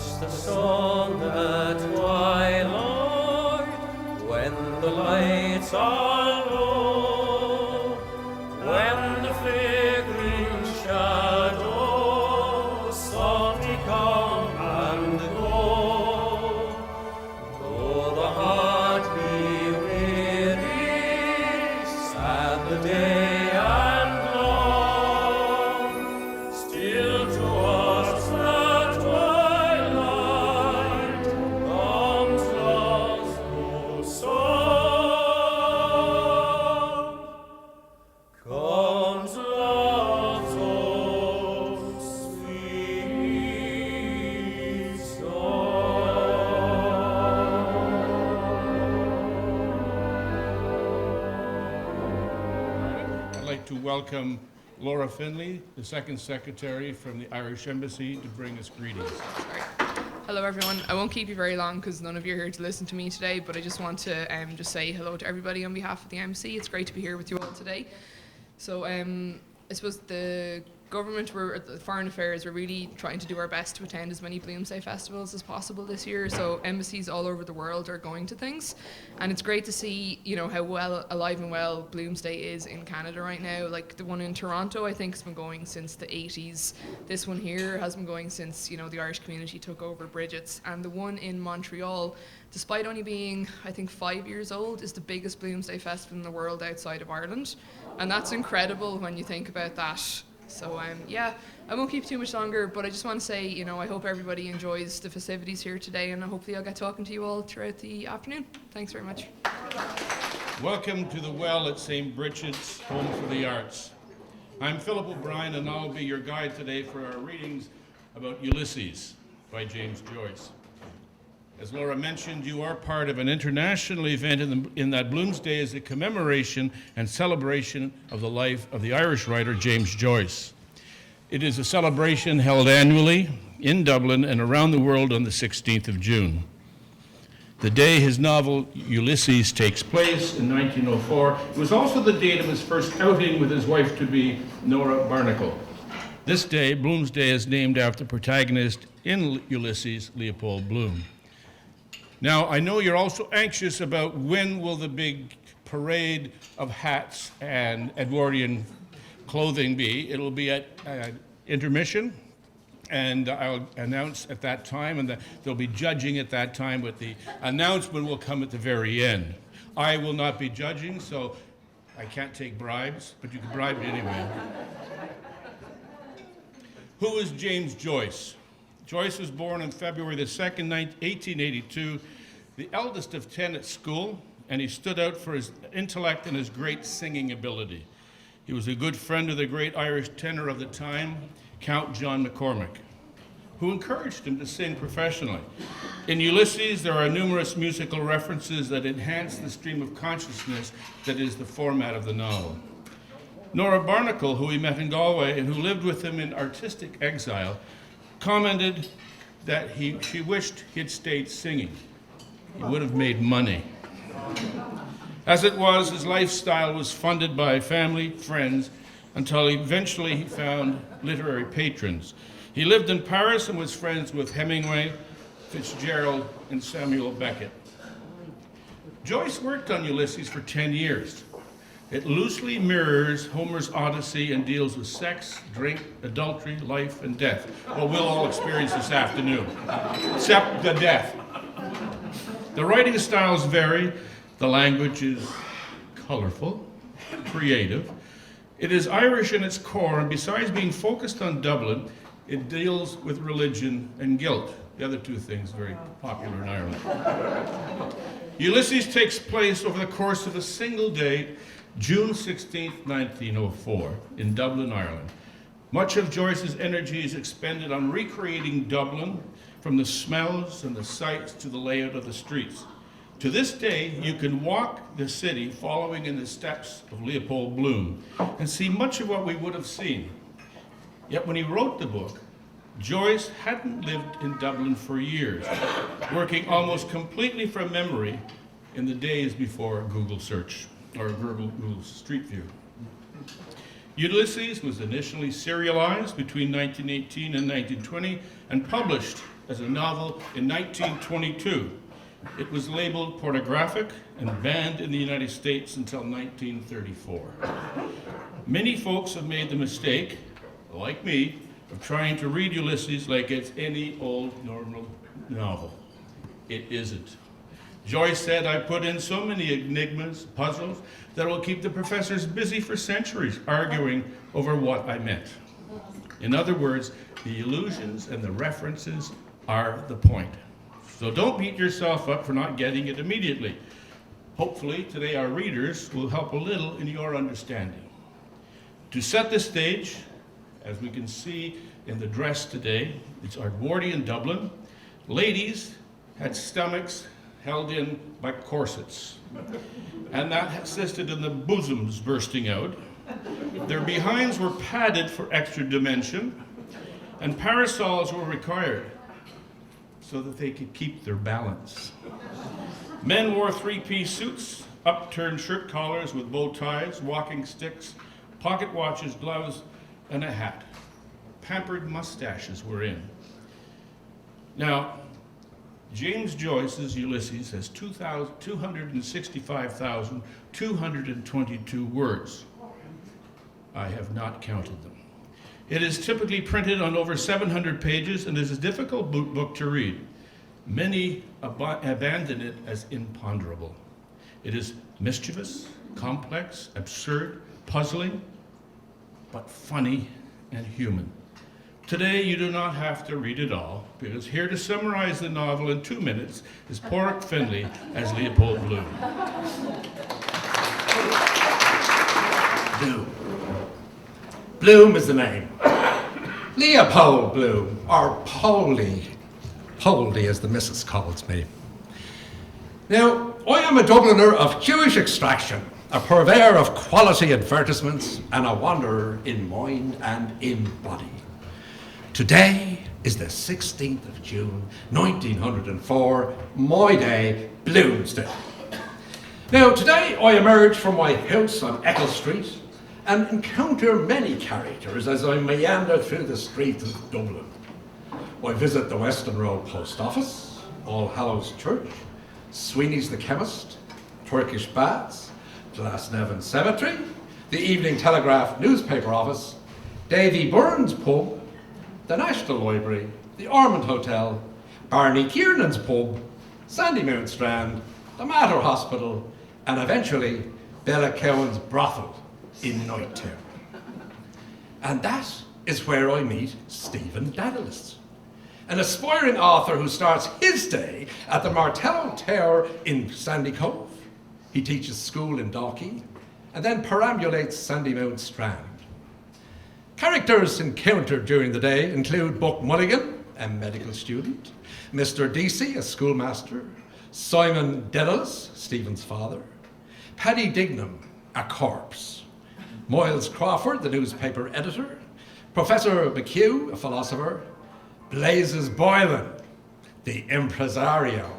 Hush the song at twilight, when the lights are low, when the flickering shadows softly come and go. Though the heart be weary, sad the day and long, still towards the twilight comes love's old song. Comes love's old sweet song. I'd like to welcome Laura Finley, the Second Secretary from the Irish Embassy, to bring us greetings. Hello everyone. I won't keep you very long because none of you are here to listen to me today, but I just want to just say hello to everybody on behalf of the embassy. It's great to be here with you all today. So I suppose the government, the Foreign Affairs, we're really trying to do our best to attend as many BLOOMSDAY festivals as possible this year. So embassies all over the world are going to things, and it's great to see, you know, how well alive and well BLOOMSDAY is in Canada right now. Like the one in Toronto, I think, has been going since the 80s. This one here has been going since, you know, the Irish community took over Brigid's, and the one in Montreal, despite only being, I think, 5 years old, is the biggest BLOOMSDAY festival in the world outside of Ireland, and that's incredible when you think about that. So yeah, I won't keep too much longer, but I just want to say, you know, I hope everybody enjoys the festivities here today, and hopefully I'll get talking to you all throughout the afternoon. Thanks very much. Welcome to the Well at St. Brigid's Home for the Arts. I'm Philip O'Brien, and I'll be your guide today for our readings about Ulysses by James Joyce. As Laura mentioned, you are part of an international event in that BLOOMSDAY is a commemoration and celebration of the life of the Irish writer James Joyce. It is a celebration held annually in Dublin and around the world on the 16th of June. The day his novel Ulysses takes place in 1904, it was also the date of his first outing with his wife-to-be, Nora Barnacle. This day, BLOOMSDAY, is named after the protagonist in Ulysses, Leopold Bloom. Now, I know you're also anxious about when will the big parade of hats and Edwardian clothing be. It'll be at intermission, and I'll announce at that time, and they'll be judging at that time, but the announcement will come at the very end. I will not be judging, so I can't take bribes, but you can bribe me anyway. Who is James Joyce? Joyce was born on February the 2nd, 1882, the eldest of 10 at school, and he stood out for his intellect and his great singing ability. He was a good friend of the great Irish tenor of the time, Count John McCormick, who encouraged him to sing professionally. In Ulysses, there are numerous musical references that enhance the stream of consciousness that is the format of the novel. Nora Barnacle, who he met in Galway and who lived with him in artistic exile, commented that she wished he had stayed singing. He would have made money. As it was, his lifestyle was funded by family, friends, until eventually he found literary patrons. He lived in Paris and was friends with Hemingway, Fitzgerald, and Samuel Beckett. Joyce worked on Ulysses for 10 years. It loosely mirrors Homer's Odyssey and deals with sex, drink, adultery, life, and death. Well, we'll all experience this afternoon, except the death. The writing styles vary. The language is colorful, creative. It is Irish in its core, and besides being focused on Dublin, it deals with religion and guilt. The other two things very popular in Ireland. Ulysses takes place over the course of a single day, June 16, 1904, in Dublin, Ireland. Much of Joyce's energy is expended on recreating Dublin, from the smells and the sights to the layout of the streets. To this day, you can walk the city following in the steps of Leopold Bloom and see much of what we would have seen. Yet when he wrote the book, Joyce hadn't lived in Dublin for years, working almost completely from memory in the days before Google search, or Google Street View. Ulysses was initially serialized between 1918 and 1920 and published as a novel in 1922. It was labeled pornographic and banned in the United States until 1934. Many folks have made the mistake, like me, of trying to read Ulysses like it's any old normal novel. It isn't. Joyce said, I put in so many enigmas, puzzles, that will keep the professors busy for centuries arguing over what I meant. In other words, the allusions and the references are the point. So don't beat yourself up for not getting it immediately. Hopefully, today our readers will help a little in your understanding. To set the stage, as we can see in the dress today, it's Edwardian Dublin. Ladies had stomachs held in by corsets, and that assisted in the bosoms bursting out. Their behinds were padded for extra dimension, and parasols were required so that they could keep their balance. Men wore three-piece suits, upturned shirt collars with bow ties, walking sticks, pocket watches, gloves, and a hat. Pampered mustaches were in. Now, James Joyce's Ulysses has 265,222 words. I have not counted them. It is typically printed on over 700 pages and is a difficult book to read. Many abandon it as imponderable. It is mischievous, complex, absurd, puzzling, but funny and human. Today, you do not have to read it all, because here to summarize the novel in 2 minutes is Porrick Finlay as Leopold Bloom. Bloom. Bloom is the name. Leopold Bloom, or Poldy as the missus calls me. Now, I am a Dubliner of Jewish extraction, a purveyor of quality advertisements, and a wanderer in mind and in body. Today is the 16th of June, 1904, my day, BLOOMSDAY. Now, today I emerge from my house on Eccles Street and encounter many characters as I meander through the streets of Dublin. I visit the Western Road Post Office, All Hallows Church, Sweeney's the Chemist, Turkish Baths, Glasnevin Cemetery, the Evening Telegraph newspaper office, Davy Byrne's pub, the National Library, the Ormond Hotel, Barney Kiernan's pub, Sandymount Strand, the Mater Hospital, and eventually Bella Cowan's brothel in Nighttown. And that is where I meet Stephen Daedalus, an aspiring author who starts his day at the Martello Tower in Sandy Cove. He teaches school in Dalkey and then perambulates Sandymount Strand. Characters encountered during the day include Buck Mulligan, a medical student, Mr. Deasy, a schoolmaster, Simon Daedalus, Stephen's father, Paddy Dignam, a corpse, Miles Crawford, the newspaper editor, Professor McHugh, a philosopher, Blazes Boylan, the impresario,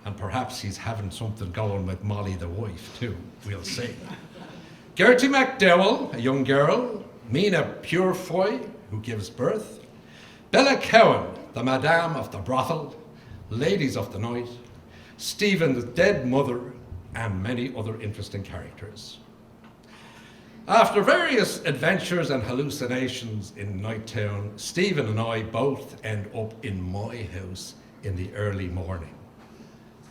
and perhaps he's having something going with Molly the wife too, we'll see. Gertie McDowell, a young girl, Mina Purefoy, who gives birth, Bella Cowan, the Madame of the brothel, Ladies of the Night, Stephen's dead mother, and many other interesting characters. After various adventures and hallucinations in Nighttown, Stephen and I both end up in my house in the early morning.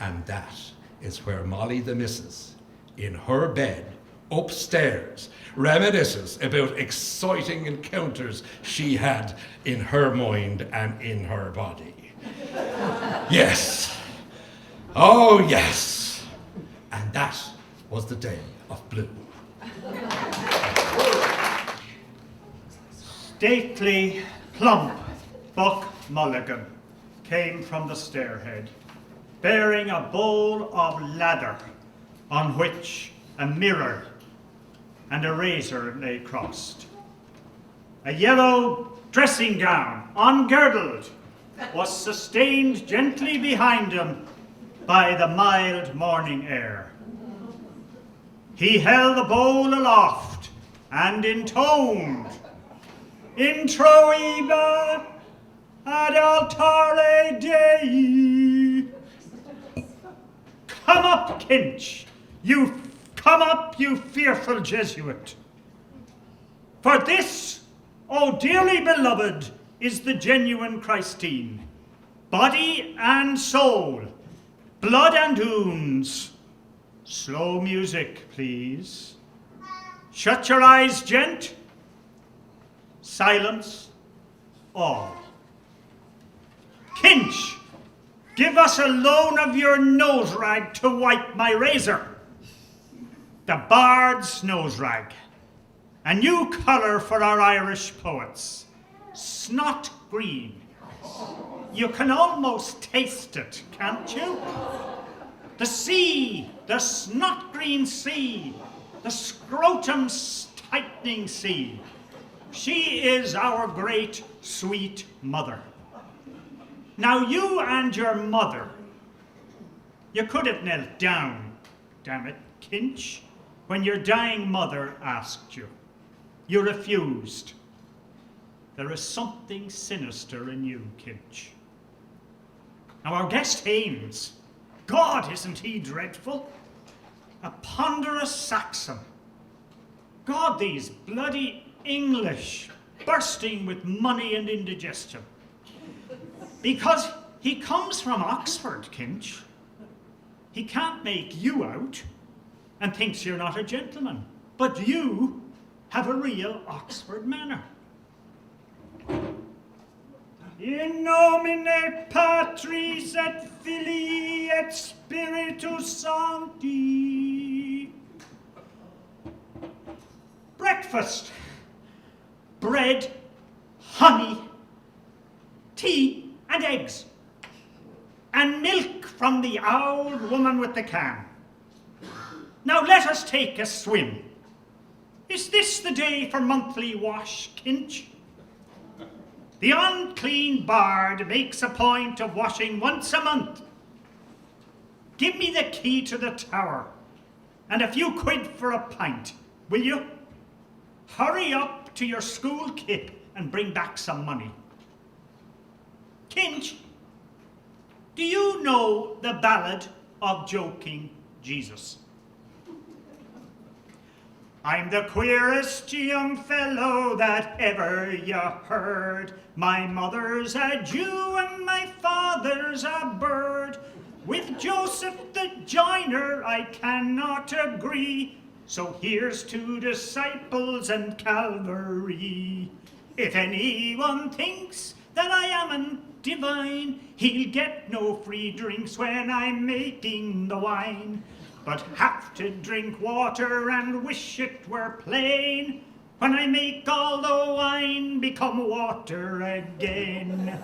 And that is where Molly the missus, in her bed, upstairs, reminisces about exciting encounters she had in her mind and in her body. Yes. Oh, yes. And that was the day of Bloom. Stately, plump Buck Mulligan came from the stairhead, bearing a bowl of lather on which a mirror and a razor lay crossed. A yellow dressing gown, ungirdled, was sustained gently behind him by the mild morning air. He held the bowl aloft and intoned, "Introiba, ad altare Dei. Come up, Kinch. Come up, you fearful Jesuit. For this, O dearly beloved, is the genuine Christine, body and soul, blood and wounds. Slow music, please. Shut your eyes, gent. Silence, all. Kinch, give us a loan of your nose rag to wipe my razor. The bard's nose rag. A new colour for our Irish poets. Snot green. You can almost taste it, can't you? The sea, the snot green sea, the scrotum tightening sea. She is our great, sweet mother. Now you and your mother, you could have knelt down, damn it, Kinch, when your dying mother asked you. You refused. There is something sinister in you, Kinch. Now our guest Haines, God, isn't he dreadful? A ponderous Saxon. God, these bloody English, bursting with money and indigestion. Because he comes from Oxford, Kinch. He can't make you out and thinks you're not a gentleman. But you have a real Oxford manner. In nomine Patris et Filii et Spiritus Sancti. Breakfast. Bread, honey, tea and eggs. And milk from the old woman with the can. Now let us take a swim. Is this the day for monthly wash, Kinch? The unclean bard makes a point of washing once a month. Give me the key to the tower and a few quid for a pint, will you? Hurry up to your school kip and bring back some money. Kinch, do you know the ballad of Joking Jesus? I'm the queerest young fellow that ever you heard. My mother's a Jew and my father's a bird. With Joseph the joiner I cannot agree. So here's to disciples and Calvary. If anyone thinks that I am divine, he'll get no free drinks when I'm making the wine. But have to drink water and wish it were plain when I make all the wine become water again.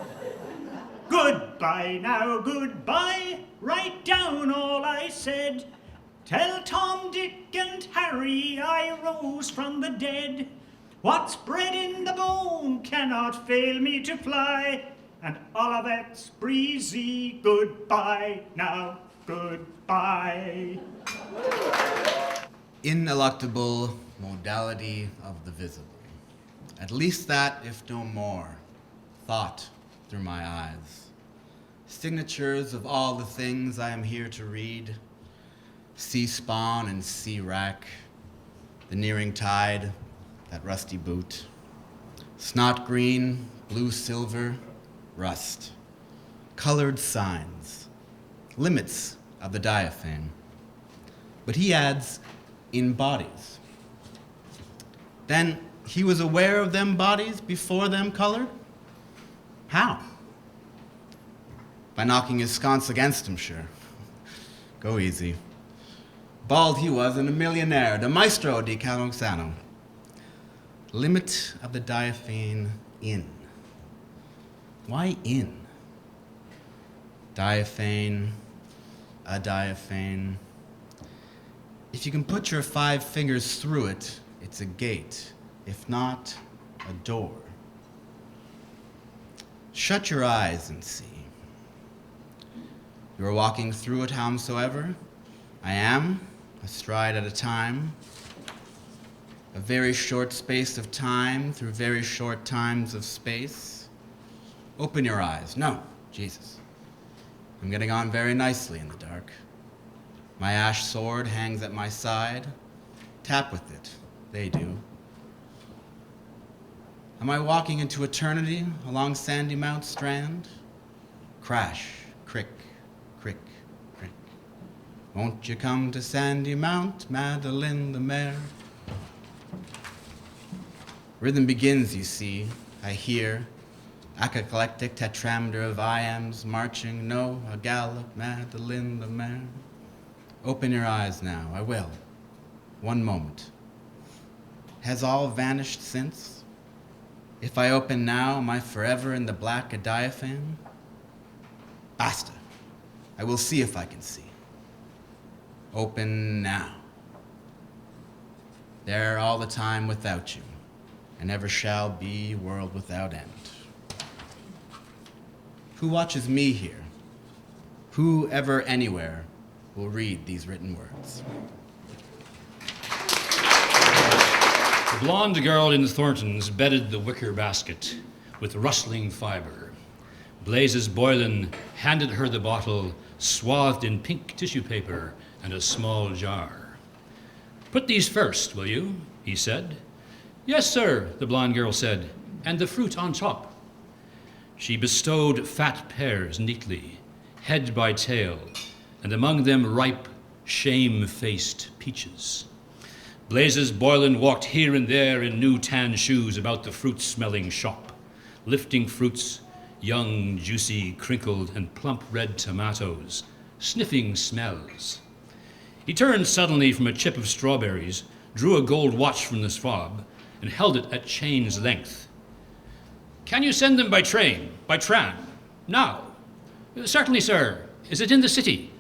Goodbye now, goodbye, write down all I said. Tell Tom, Dick and Harry I rose from the dead. What's bred in the bone cannot fail me to fly. And Olivet's breezy, goodbye now, goodbye. Ineluctable modality of the visible. At least that, if no more, thought through my eyes. Signatures of all the things I am here to read. Sea spawn and sea wrack. The nearing tide, that rusty boot. Snot green, blue silver, rust. Colored signs. Limits of the diaphane. But he adds, in bodies. Then he was aware of them bodies before them color? How? By knocking his sconce against him, sure. Go easy. Bald he was and a millionaire, the maestro di Caloxano. Limit of the diaphane in. Why in? Diaphane, a diaphane. If you can put your 5 fingers through it, it's a gate. If not, a door. Shut your eyes and see. You are walking through it howsoever. I am, a stride at a time. A very short space of time through very short times of space. Open your eyes. No, Jesus. I'm getting on very nicely in the dark. My ash sword hangs at my side. Tap with it. They do. Am I walking into eternity along Sandy Mount Strand? Crash, crick, crick, crick. Won't you come to Sandy Mount, Madeline the mare? Rhythm begins, you see. I hear eclectic tetrameter of iams marching, no, a gallop, Madeline the mare. Open your eyes now, I will. One moment. Has all vanished since? If I open now, am I forever in the black a diaphane? Basta. I will see if I can see. Open now. There all the time without you, and ever shall be world without end. Who watches me here? Who ever anywhere will read these written words? The blonde girl in Thornton's bedded the wicker basket with rustling fiber. Blazes Boylan handed her the bottle swathed in pink tissue paper and a small jar. Put these first, will you? He said. Yes, sir, the blonde girl said, and the fruit on top. She bestowed fat pears neatly, head by tail, and among them ripe, shame-faced peaches. Blazes Boylan walked here and there in new tan shoes about the fruit-smelling shop, lifting fruits, young, juicy, crinkled, and plump red tomatoes, sniffing smells. He turned suddenly from a chip of strawberries, drew a gold watch from the fob, and held it at chain's length. Can you send them by train, by tram, now? Certainly, sir. Is it in the city?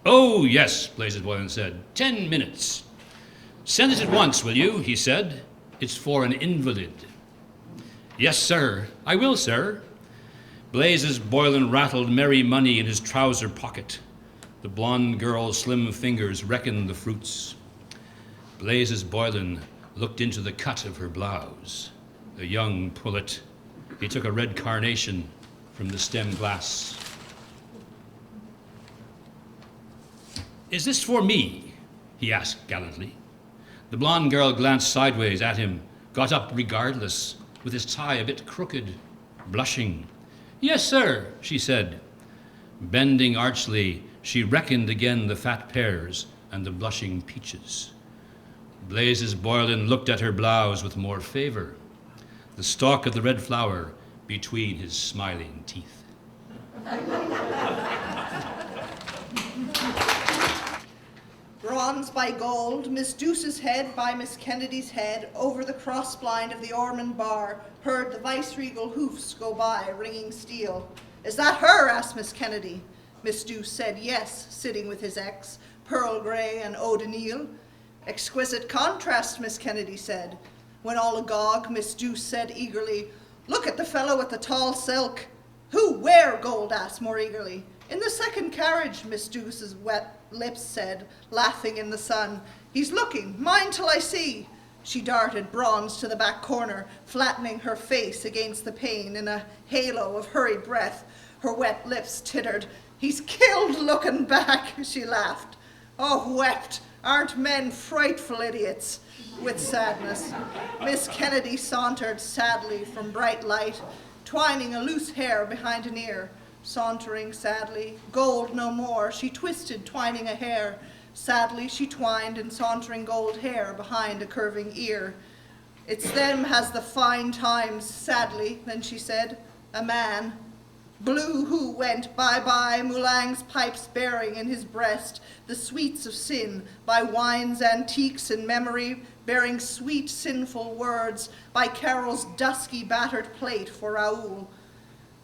Oh, yes, Blazes Boylan said. 10 minutes. Send it at once, will you? He said. It's for an invalid. Yes, sir. I will, sir. Blazes Boylan rattled merry money in his trouser pocket. The blonde girl's slim fingers reckoned the fruits. Blazes Boylan looked into the cut of her blouse. A young pullet. He took a red carnation from the stem glass. Is this for me? He asked gallantly. The blonde girl glanced sideways at him, got up regardless, with his tie a bit crooked, blushing. Yes, sir, she said. Bending archly, she reckoned again the fat pears and the blushing peaches. Blazes Boylan looked at her blouse with more favor, the stalk of the red flower between his smiling teeth. Bronze by gold, Miss Douce's head by Miss Kennedy's head, over the cross-blind of the Ormond bar, heard the vice-regal hoofs go by, ringing steel. Is that her? Asked Miss Kennedy. Miss Douce said yes, sitting with his ex, Pearl Grey and O'Donnell. Exquisite contrast, Miss Kennedy said. When all agog, Miss Douce said eagerly, look at the fellow with the tall silk. Who, where? Gold asked more eagerly. In the second carriage, Miss Douce's wet lips said, laughing in the sun. He's looking, mind till I see. She darted Bronze to the back corner, flattening her face against the pane in a halo of hurried breath. Her wet lips tittered. He's killed looking back, she laughed. Oh, wept, aren't men frightful idiots? With sadness, Miss Kennedy sauntered sadly from bright light, twining a loose hair behind an ear. Sauntering sadly, gold no more, she twisted, twining a hair. Sadly she twined in sauntering gold hair behind a curving ear. It's them has the fine times, sadly, then she said, a man. Blue who went bye-bye, Moulang's pipes bearing in his breast the sweets of sin, by wine's antiques in memory, bearing sweet sinful words, by Carol's dusky battered plate for Raoul.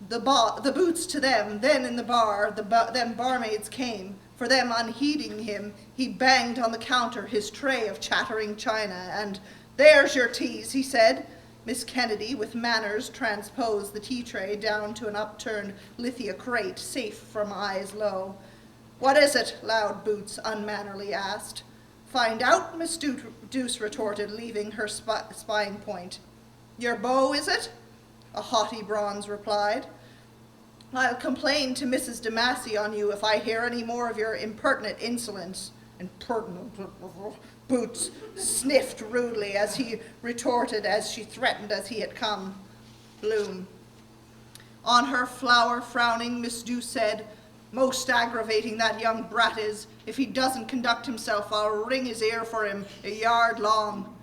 The boots to them, then in the bar, them barmaids came. For them unheeding him, he banged on the counter his tray of chattering china, and there's your teas, he said. Miss Kennedy, with manners, transposed the tea tray down to an upturned lithia crate, safe from eyes low. What is it? Loud Boots unmannerly asked. Find out, Miss Douce retorted, leaving her spying point. Your beau, is it? A haughty Bronze replied. I'll complain to Mrs. de Massey on you if I hear any more of your impertinent insolence. Impertinent, Boots sniffed rudely as he retorted as she threatened as he had come. Bloom. On her flower frowning, Miss Douce said, most aggravating that young brat is. If he doesn't conduct himself, I'll wring his ear for him a yard long.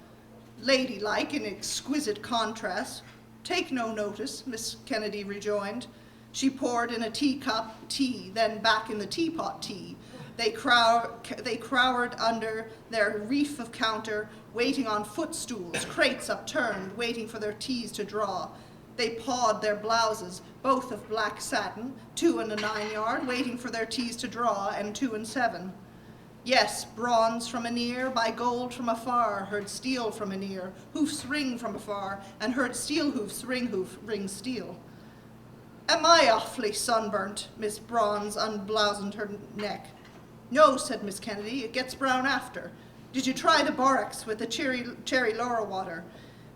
Ladylike in exquisite contrast. Take no notice, Miss Kennedy rejoined. She poured in a teacup tea, then back in the teapot tea. They cowered under their reef of counter, waiting on footstools, crates upturned, waiting for their teas to draw. They pawed their blouses, both of black satin, 2 and a 9 yard, waiting for their teas to draw, and 2 and 7. Yes, bronze from anear, by gold from afar, heard steel from anear, hoofs ring from afar, and heard steel hoofs ring steel. Am I awfully sunburnt? Miss Bronze unblousened her neck. No, said Miss Kennedy, it gets brown after. Did you try the borax with the cherry laurel water?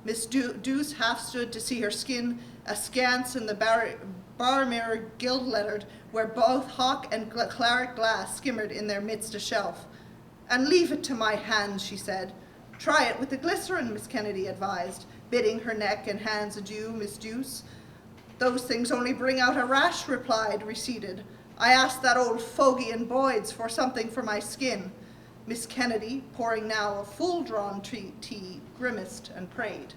Miss Douce half stood to see her skin askance in the bar mirror gilt-lettered, where both hawk and claret glass skimmered in their midst a shelf. And leave it to my hands, she said. Try it with the glycerin, Miss Kennedy advised, bidding her neck and hands adieu, Miss Douce. Those things only bring out a rash, replied, receded. I asked that old fogey in Boyd's for something for my skin. Miss Kennedy, pouring now a full-drawn tea, grimaced and prayed.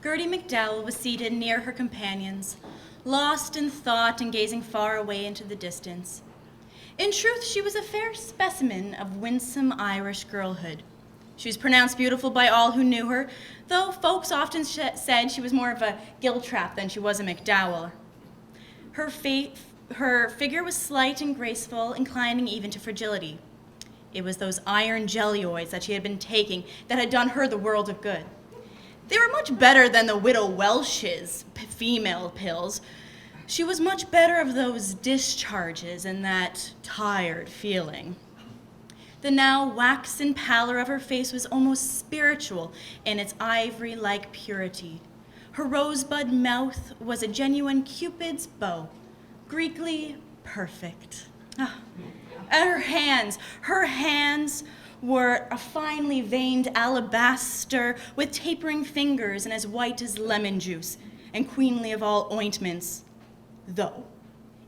Gertie McDowell was seated near her companions, lost in thought and gazing far away into the distance. In truth, she was a fair specimen of winsome Irish girlhood. She was pronounced beautiful by all who knew her, though folks often said she was more of a Giltrap than she was a McDowell. Her figure was slight and graceful, inclining even to fragility. It was those iron jelly-oids that she had been taking that had done her the world of good. They were much better than the Widow Welch's female pills. She was much better of those discharges and that tired feeling. The now waxen pallor of her face was almost spiritual in its ivory-like purity. Her rosebud mouth was a genuine Cupid's bow, Greekly perfect. And her hands were a finely veined alabaster with tapering fingers and as white as lemon juice, and queenly of all ointments. Though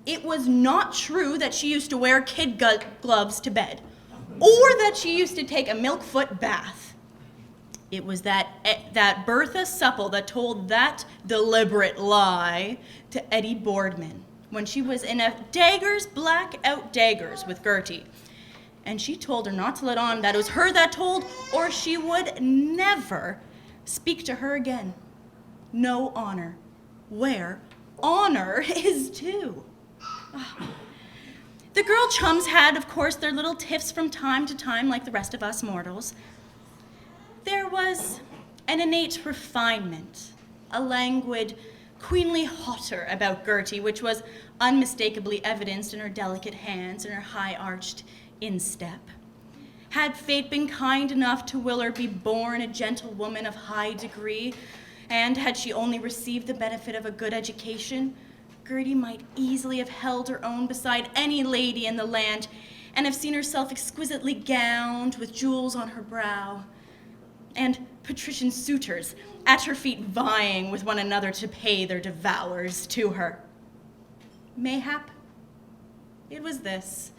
it was not true that she used to wear kid gloves to bed, or that she used to take a milk-foot bath. It was that Bertha Supple that told that deliberate lie to Eddie Boardman when she was in a blackout daggers with Gertie. And she told her not to let on that it was her that told, or she would never speak to her again. No honor, where honor is due. The girl chums had, of course, their little tiffs from time to time, like the rest of us mortals. There was an innate refinement, a languid, queenly hauteur about Gertie, which was unmistakably evidenced in her delicate hands and her high-arched instep. Had fate been kind enough to will her be born a gentlewoman of high degree, and had she only received the benefit of a good education, Gertie might easily have held her own beside any lady in the land, and have seen herself exquisitely gowned with jewels on her brow, and patrician suitors at her feet vying with one another to pay their devours to her. Mayhap it was this,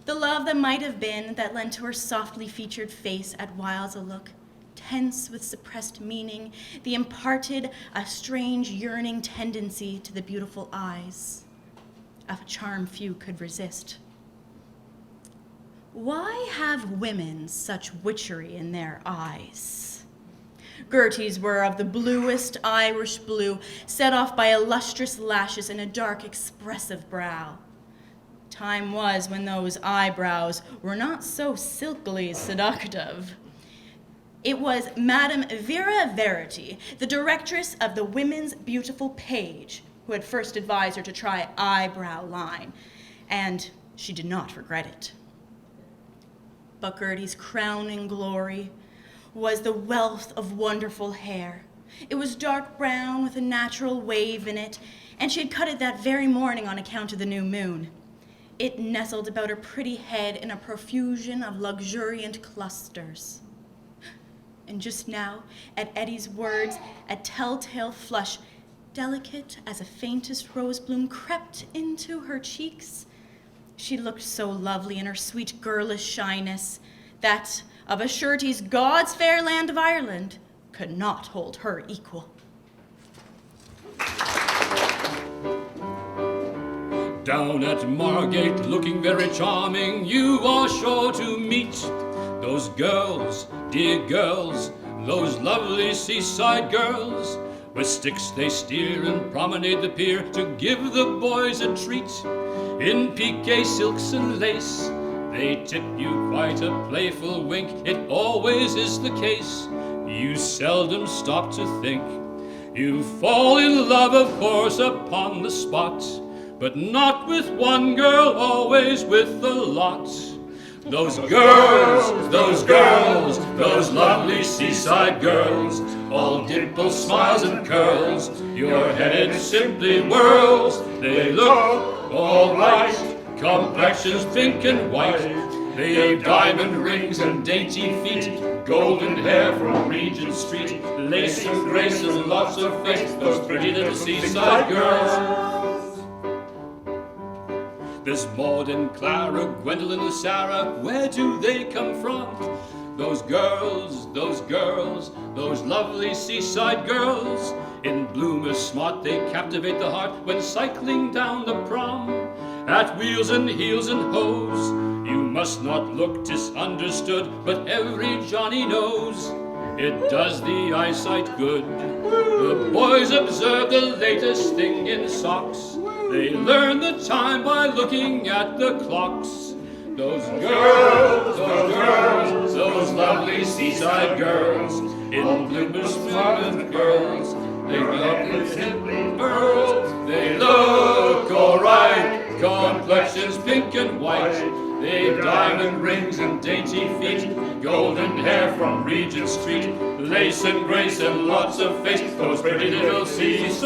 the love that might have been, that lent to her softly featured face at whiles a look, tense with suppressed meaning, the imparted a strange yearning tendency to the beautiful eyes, a charm few could resist. Why have women such witchery in their eyes? Gertie's were of the bluest Irish blue, set off by lustrous lashes and a dark, expressive brow. Time was when those eyebrows were not so silkily seductive. It was Madame Vera Verity, the directress of the Women's Beautiful Page, who had first advised her to try eyebrow line, and she did not regret it. But Gertie's crowning glory was the wealth of wonderful hair. It was dark brown with a natural wave in it, and she had cut it that very morning on account of the new moon. It nestled about her pretty head in a profusion of luxuriant clusters. And just now, at Eddie's words, a telltale flush, delicate as a faintest rose bloom, crept into her cheeks. She looked so lovely in her sweet girlish shyness that, of a sureties, God's fair land of Ireland could not hold her equal. Down at Margate, looking very charming, you are sure to meet those girls, dear girls, those lovely seaside girls. With sticks they steer and promenade the pier to give the boys a treat. In piqué silks and lace, they tip you quite a playful wink. It always is the case. You seldom stop to think. You fall in love, of course, upon the spot, but not with one girl, always with the lot. Those girls, those lovely seaside girls, all dimples, smiles, and curls. Your head simply whirls. They look all right, complexions pink and white. They have diamond rings and dainty feet, golden hair from Regent Street, lace and grace and lots of face. Those pretty little seaside girls. There's Maud and Clara, Gwendolyn and Sarah, where do they come from? Those girls, those lovely seaside girls. In bloomers smart they captivate the heart when cycling down the prom. At wheels and heels and hose, you must not look disunderstood, but every Johnny knows it does the eyesight good. The boys observe the latest thing in socks. They learn the time by looking at the clocks. Those girls, those lovely seaside girls, in bloomers, swimming girls, they look simply pearls. They look all right, complexions pink and white. They've diamond rings and dainty feet, golden hair from Regent Street, lace and grace and lots of face. Those pretty little seaside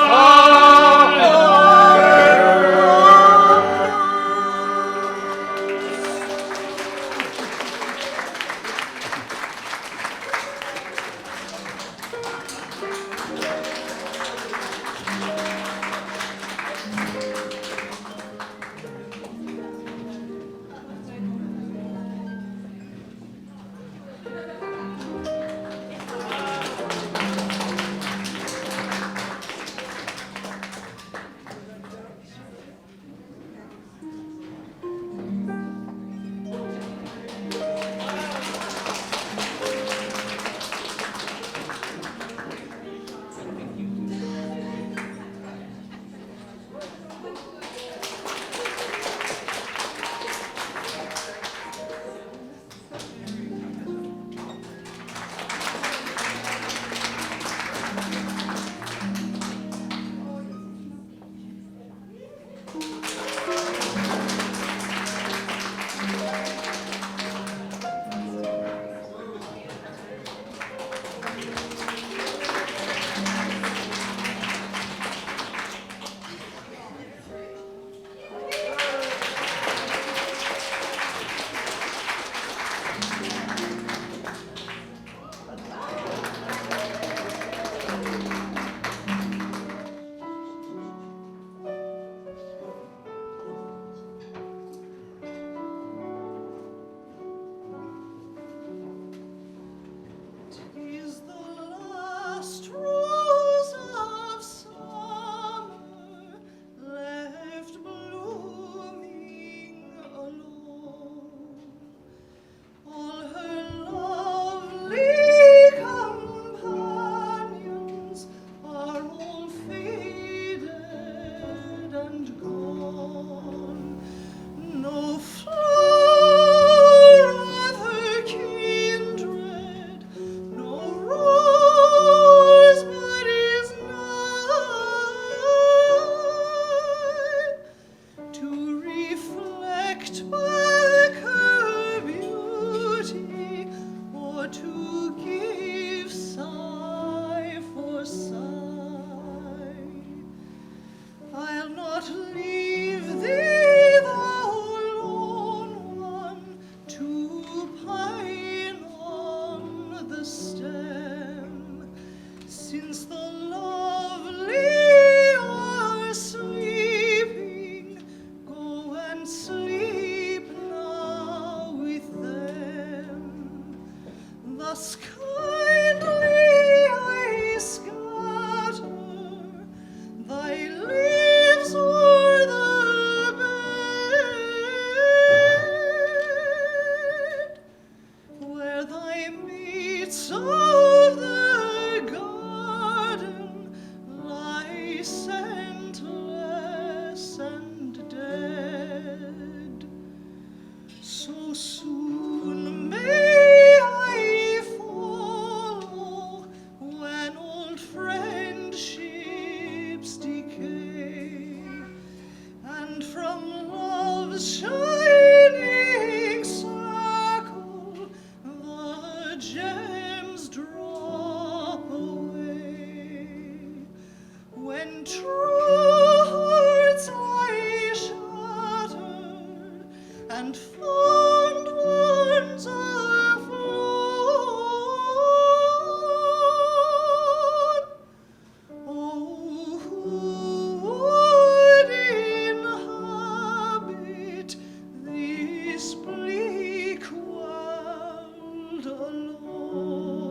girls. To thus kindly I scatter thy leaves o'er the bed, where thy meats of the garden lie scentless and dead. So soon may I follow when old friendships decay, and from love's shining circle the gems drop away. When true hearts lie shattered and fond ones are flown, oh, who would inhabit this bleak world alone?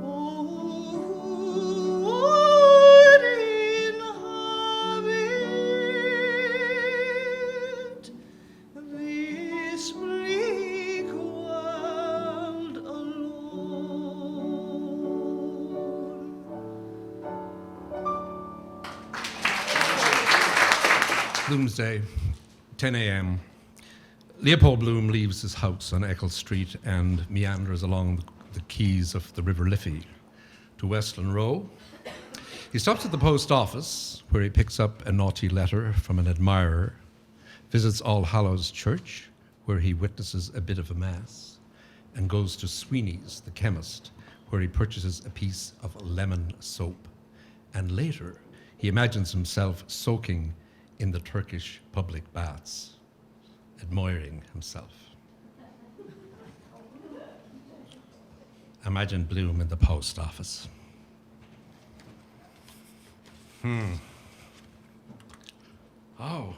Oh, who would inhabit this bleak world alone? Bloomsday, 10 a.m. Leopold Bloom leaves his house on Eccles Street and meanders along the quays of the River Liffey to Westland Row. He stops at the post office, where he picks up a naughty letter from an admirer, visits All Hallows Church, where he witnesses a bit of a mass, and goes to Sweeney's, the chemist, where he purchases a piece of lemon soap. And later, he imagines himself soaking in the Turkish public baths, admiring himself. Imagine Bloom in the post office. Oh,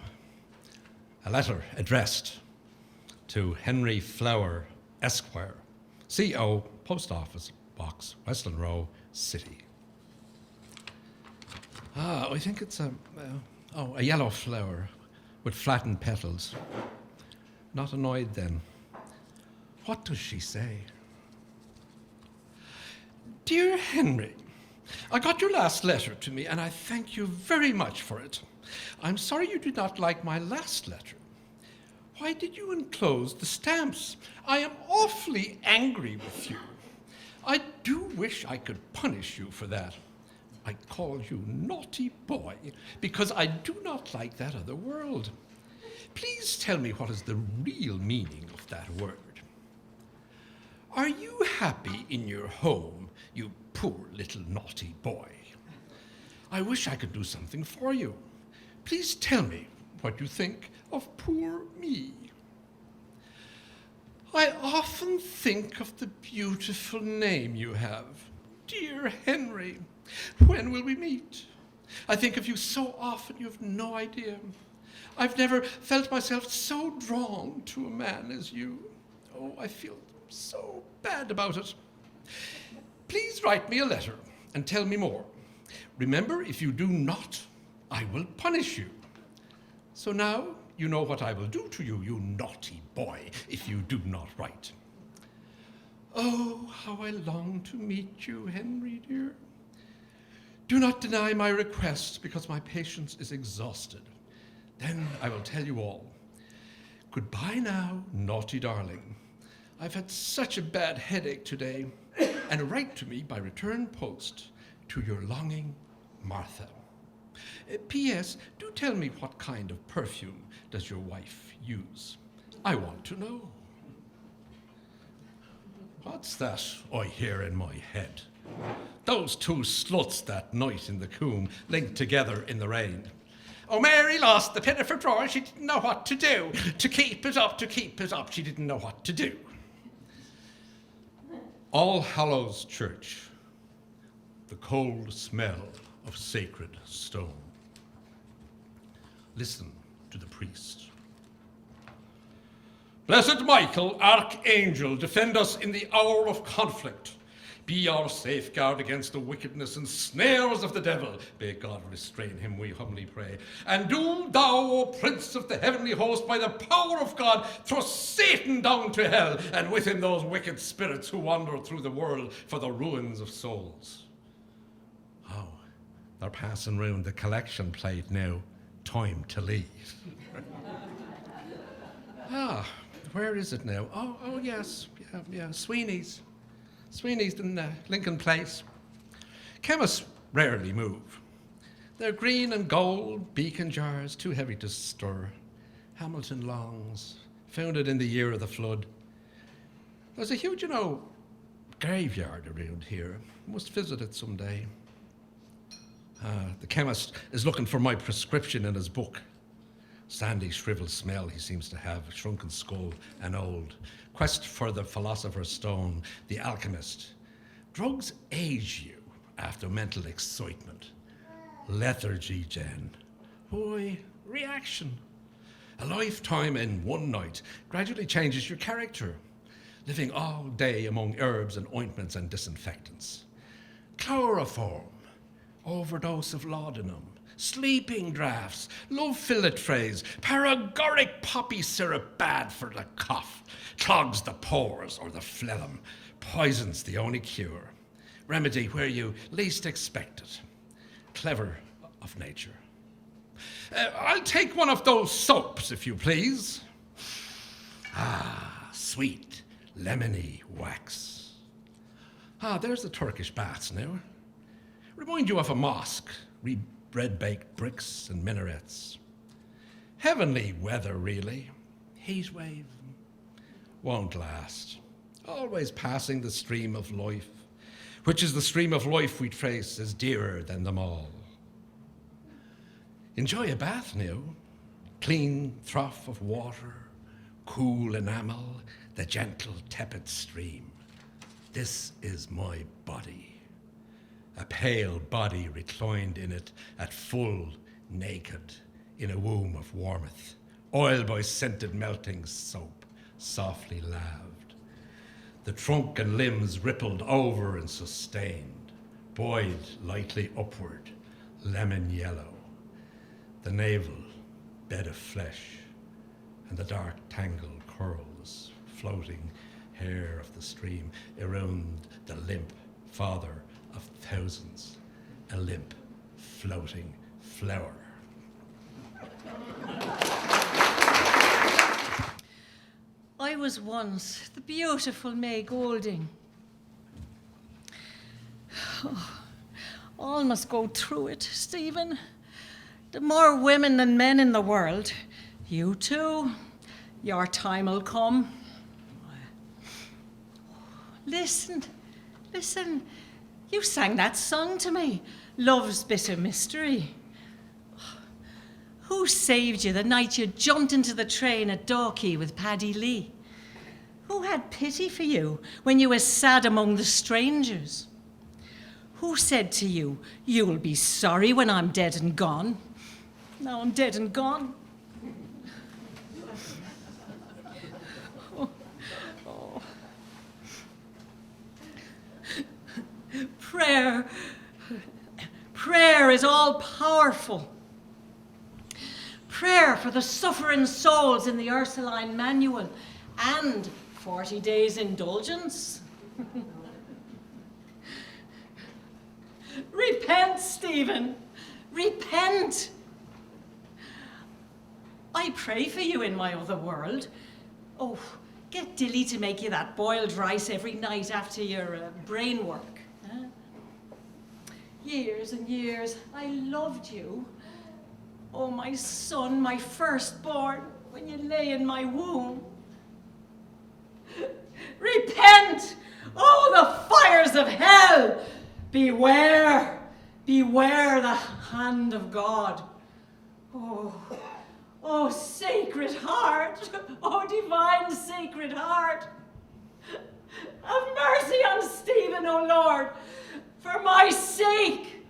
a letter addressed to Henry Flower, Esquire, CO, Post Office Box, Westland Row, City. I think it's a yellow flower with flattened petals. Not annoyed then. What does she say? Dear Henry, I got your last letter to me, and I thank you very much for it. I'm sorry you did not like my last letter. Why did you enclose the stamps? I am awfully angry with you. I do wish I could punish you for that. I call you naughty boy because I do not like that other world. Please tell me what is the real meaning of that word. Are you happy in your home, you poor little naughty boy? I wish I could do something for you. Please tell me what you think of poor me. I often think of the beautiful name you have, dear Henry. When will we meet? I think of you so often you have no idea. I've never felt myself so drawn to a man as you. Oh, I feel so bad about it. Please write me a letter and tell me more. Remember, if you do not, I will punish you. So now you know what I will do to you, you naughty boy, if you do not write. Oh, how I long to meet you, Henry dear. Do not deny my request, because my patience is exhausted. Then I will tell you all. Goodbye now, naughty darling. I've had such a bad headache today, and write to me by return post to your longing Martha. P.S. Do tell me what kind of perfume does your wife use? I want to know. What's that I hear in my head? Those two sluts that night in the coombe linked together in the rain. Oh, Mary lost the pin of her drawer. She didn't know what to do. To keep it up, she didn't know what to do. All Hallows Church, the cold smell of sacred stone. Listen to the priest. Blessed Michael, Archangel, defend us in the hour of conflict. Be our safeguard against the wickedness and snares of the devil. May God restrain him, we humbly pray. And do thou, O Prince of the heavenly host, by the power of God, thrust Satan down to hell, and with him those wicked spirits who wander through the world for the ruins of souls. Oh, they're passing round the collection plate now. Time to leave. Where is it now? Oh yes, yeah, Sweeney's. Sweeney's in Lincoln Place. Chemists rarely move. They're green and gold, beacon jars, too heavy to stir. Hamilton Longs, founded in the year of the flood. There's a huge, graveyard around here. Must visit it someday. The chemist is looking for my prescription in his book. Sandy, shriveled smell he seems to have, a shrunken skull and old. Quest for the philosopher's stone, the alchemist. Drugs age you after mental excitement. Lethargy, Jen. Boy, reaction. A lifetime in one night gradually changes your character. Living all day among herbs and ointments and disinfectants. Chloroform, overdose of laudanum. Sleeping draughts, low fillet phrase, paregoric poppy syrup bad for the cough, clogs the pores or the phlegm, poison's the only cure, remedy where you least expect it, clever of nature. I'll take one of those soaps, if you please. Sweet, lemony wax. There's the Turkish baths now. Remind you of a mosque, bread-baked bricks and minarets. Heavenly weather, really. Heat wave won't last. Always passing the stream of life, which is the stream of life we trace as dearer than them all. Enjoy a bath now. Clean trough of water, cool enamel, the gentle tepid stream. This is my body. A pale body reclined in it at full, naked, in a womb of warmth, oiled by scented melting soap, softly laved. The trunk and limbs rippled over and sustained, buoyed lightly upward, lemon yellow. The navel, bed of flesh, and the dark tangled curls, floating hair of the stream, around the limp father of thousands, a limp, floating flower. I was once the beautiful May Golding. All must go through it, Stephen. The more women than men in the world. You too. Your time will come. Listen. You sang that song to me, Love's Bitter Mystery. Who saved you the night you jumped into the train at Dalkey with Paddy Lee? Who had pity for you when you were sad among the strangers? Who said to you, you'll be sorry when I'm dead and gone? Now I'm dead and gone. Prayer is all powerful. Prayer for the suffering souls in the Ursuline Manual and 40 days indulgence. Repent, Stephen. Repent. I pray for you in my other world. Oh, get Dilly to make you that boiled rice every night after your brain work. Years and years, I loved you. Oh, my son, my firstborn, when you lay in my womb. Repent! Oh, the fires of hell! Beware! Beware the hand of God. Oh, sacred heart! Oh, divine sacred heart! Have mercy on Stephen, O Lord, for my sake!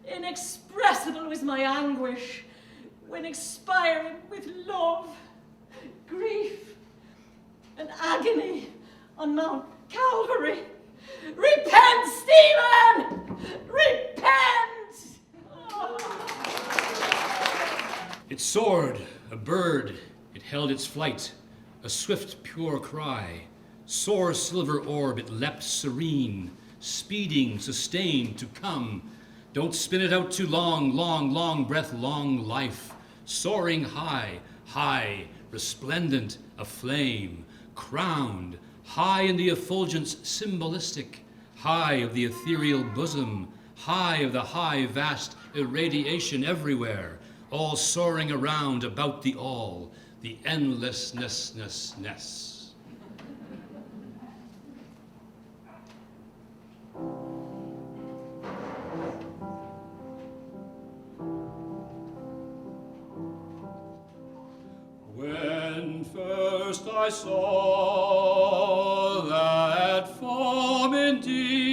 Inexpressible was my anguish when expiring with love, grief, and agony on Mount Calvary. Repent, Stephen! Repent! It soared, a bird, it held its flight, a swift, pure cry. Soar silver orb, it leapt serene, speeding, sustained, to come. Don't spin it out too long, long breath, long life. Soaring high, high, resplendent, aflame, crowned, high in the effulgence symbolistic, high of the ethereal bosom, high of the high, vast irradiation everywhere, all soaring around about the all, the endlessness. When first I saw that form indeed,